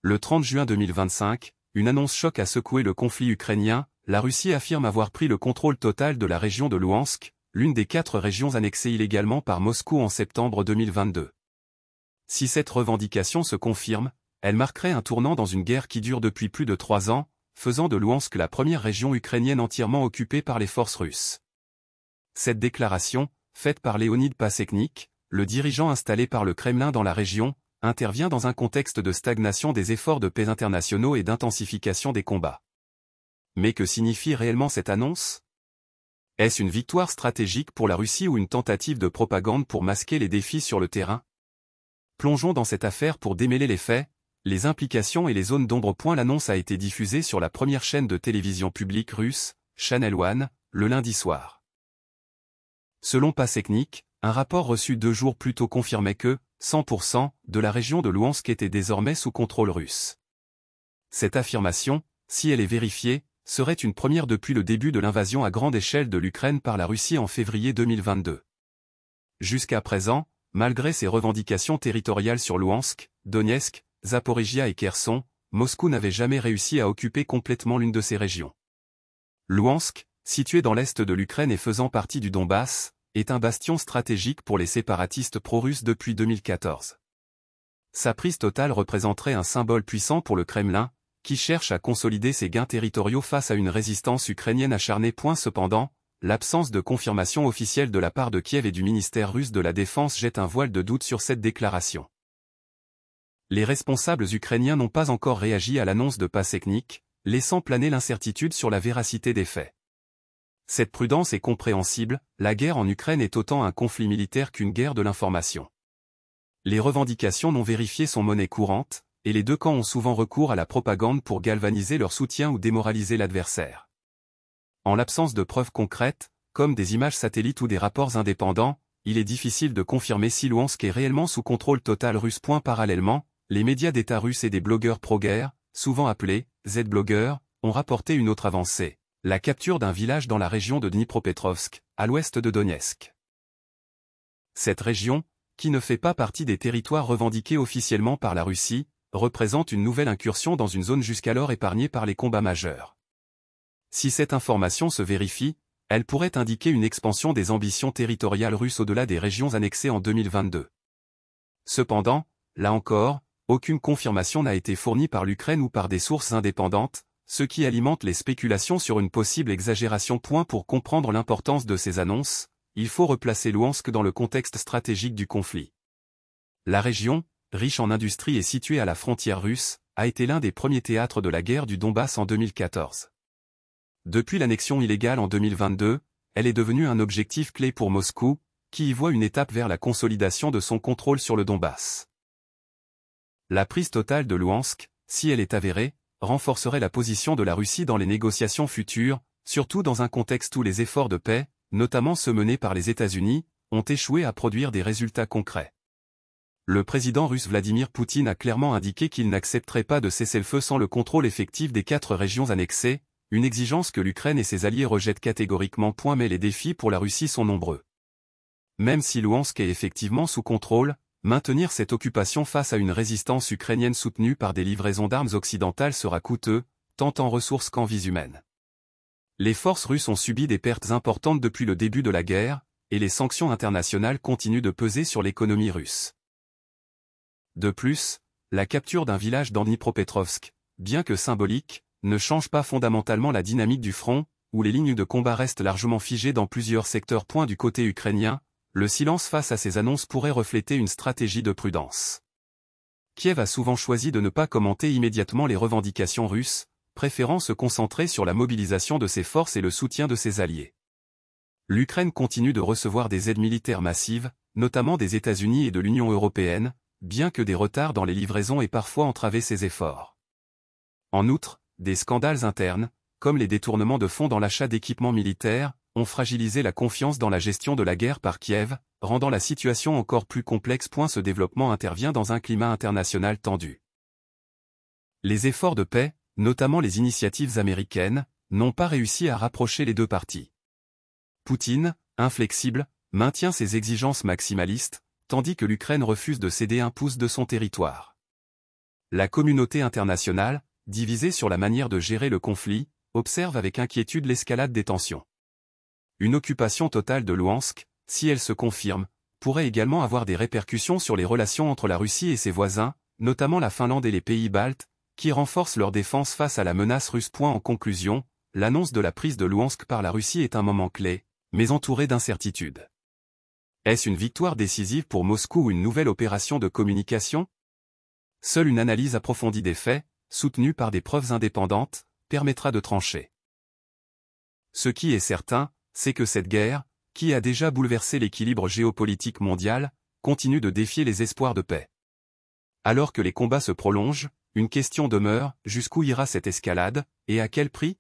Le 30 juin 2025, une annonce choc a secoué le conflit ukrainien. La Russie affirme avoir pris le contrôle total de la région de Louhansk, l'une des 4 régions annexées illégalement par Moscou en septembre 2022. Si cette revendication se confirme, elle marquerait un tournant dans une guerre qui dure depuis plus de 3 ans, faisant de Louhansk la première région ukrainienne entièrement occupée par les forces russes. Cette déclaration, faite par Leonid Paseknik, le dirigeant installé par le Kremlin dans la région, intervient dans un contexte de stagnation des efforts de paix internationaux et d'intensification des combats. Mais que signifie réellement cette annonce? Est-ce une victoire stratégique pour la Russie ou une tentative de propagande pour masquer les défis sur le terrain? Plongeons dans cette affaire pour démêler les faits, les implications et les zones d'ombre. L'annonce a été diffusée sur la première chaîne de télévision publique russe, Channel One, le lundi soir. Selon Paseknik, un rapport reçu 2 jours plus tôt confirmait que 100% de la région de Louhansk était désormais sous contrôle russe. Cette affirmation, si elle est vérifiée, serait une première depuis le début de l'invasion à grande échelle de l'Ukraine par la Russie en février 2022. Jusqu'à présent, malgré ses revendications territoriales sur Louhansk, Donetsk, Zaporijia et Kherson, Moscou n'avait jamais réussi à occuper complètement l'une de ces régions. Louhansk, situé dans l'est de l'Ukraine et faisant partie du Donbass, est un bastion stratégique pour les séparatistes pro-russes depuis 2014. Sa prise totale représenterait un symbole puissant pour le Kremlin, qui cherche à consolider ses gains territoriaux face à une résistance ukrainienne acharnée. Cependant, l'absence de confirmation officielle de la part de Kiev et du ministère russe de la Défense jette un voile de doute sur cette déclaration. Les responsables ukrainiens n'ont pas encore réagi à l'annonce de Paseknik, laissant planer l'incertitude sur la véracité des faits. Cette prudence est compréhensible, la guerre en Ukraine est autant un conflit militaire qu'une guerre de l'information. Les revendications non vérifiées sont monnaie courante, et les deux camps ont souvent recours à la propagande pour galvaniser leur soutien ou démoraliser l'adversaire. En l'absence de preuves concrètes, comme des images satellites ou des rapports indépendants, il est difficile de confirmer si Louhansk est réellement sous contrôle total russe. Parallèlement, les médias d'État russes et des blogueurs pro-guerre, souvent appelés Z-blogueurs, ont rapporté une autre avancée, la capture d'un village dans la région de Dnipropetrovsk, à l'ouest de Donetsk. Cette région, qui ne fait pas partie des territoires revendiqués officiellement par la Russie, représente une nouvelle incursion dans une zone jusqu'alors épargnée par les combats majeurs. Si cette information se vérifie, elle pourrait indiquer une expansion des ambitions territoriales russes au-delà des régions annexées en 2022. Cependant, là encore, aucune confirmation n'a été fournie par l'Ukraine ou par des sources indépendantes, ce qui alimente les spéculations sur une possible exagération. Pour comprendre l'importance de ces annonces, il faut replacer Louhansk dans le contexte stratégique du conflit. La région, riche en industrie et située à la frontière russe, a été l'un des premiers théâtres de la guerre du Donbass en 2014. Depuis l'annexion illégale en 2022, elle est devenue un objectif clé pour Moscou, qui y voit une étape vers la consolidation de son contrôle sur le Donbass. La prise totale de Louhansk, si elle est avérée, renforcerait la position de la Russie dans les négociations futures, surtout dans un contexte où les efforts de paix, notamment ceux menés par les États-Unis, ont échoué à produire des résultats concrets. Le président russe Vladimir Poutine a clairement indiqué qu'il n'accepterait pas de cessez-le-feu sans le contrôle effectif des 4 régions annexées, une exigence que l'Ukraine et ses alliés rejettent catégoriquement. Mais les défis pour la Russie sont nombreux. Même si Louhansk est effectivement sous contrôle, maintenir cette occupation face à une résistance ukrainienne soutenue par des livraisons d'armes occidentales sera coûteux, tant en ressources qu'en vies humaines. Les forces russes ont subi des pertes importantes depuis le début de la guerre, et les sanctions internationales continuent de peser sur l'économie russe. De plus, la capture d'un village dans Dnipropetrovsk, bien que symbolique, ne change pas fondamentalement la dynamique du front, où les lignes de combat restent largement figées dans plusieurs secteurs. Du côté ukrainien, le silence face à ces annonces pourrait refléter une stratégie de prudence. Kiev a souvent choisi de ne pas commenter immédiatement les revendications russes, préférant se concentrer sur la mobilisation de ses forces et le soutien de ses alliés. L'Ukraine continue de recevoir des aides militaires massives, notamment des États-Unis et de l'Union européenne, bien que des retards dans les livraisons aient parfois entravé ses efforts. En outre, des scandales internes, comme les détournements de fonds dans l'achat d'équipements militaires, ont fragilisé la confiance dans la gestion de la guerre par Kiev, rendant la situation encore plus complexe. Ce développement intervient dans un climat international tendu. Les efforts de paix, notamment les initiatives américaines, n'ont pas réussi à rapprocher les deux parties. Poutine, inflexible, maintient ses exigences maximalistes, tandis que l'Ukraine refuse de céder un pouce de son territoire. La communauté internationale, divisée sur la manière de gérer le conflit, observe avec inquiétude l'escalade des tensions. Une occupation totale de Louhansk, si elle se confirme, pourrait également avoir des répercussions sur les relations entre la Russie et ses voisins, notamment la Finlande et les pays baltes, qui renforcent leur défense face à la menace russe. En conclusion, l'annonce de la prise de Louhansk par la Russie est un moment clé, mais entouré d'incertitudes. Est-ce une victoire décisive pour Moscou ou une nouvelle opération de communication? Seule une analyse approfondie des faits, soutenue par des preuves indépendantes, permettra de trancher. Ce qui est certain, c'est que cette guerre, qui a déjà bouleversé l'équilibre géopolitique mondial, continue de défier les espoirs de paix. Alors que les combats se prolongent, une question demeure, jusqu'où ira cette escalade, et à quel prix?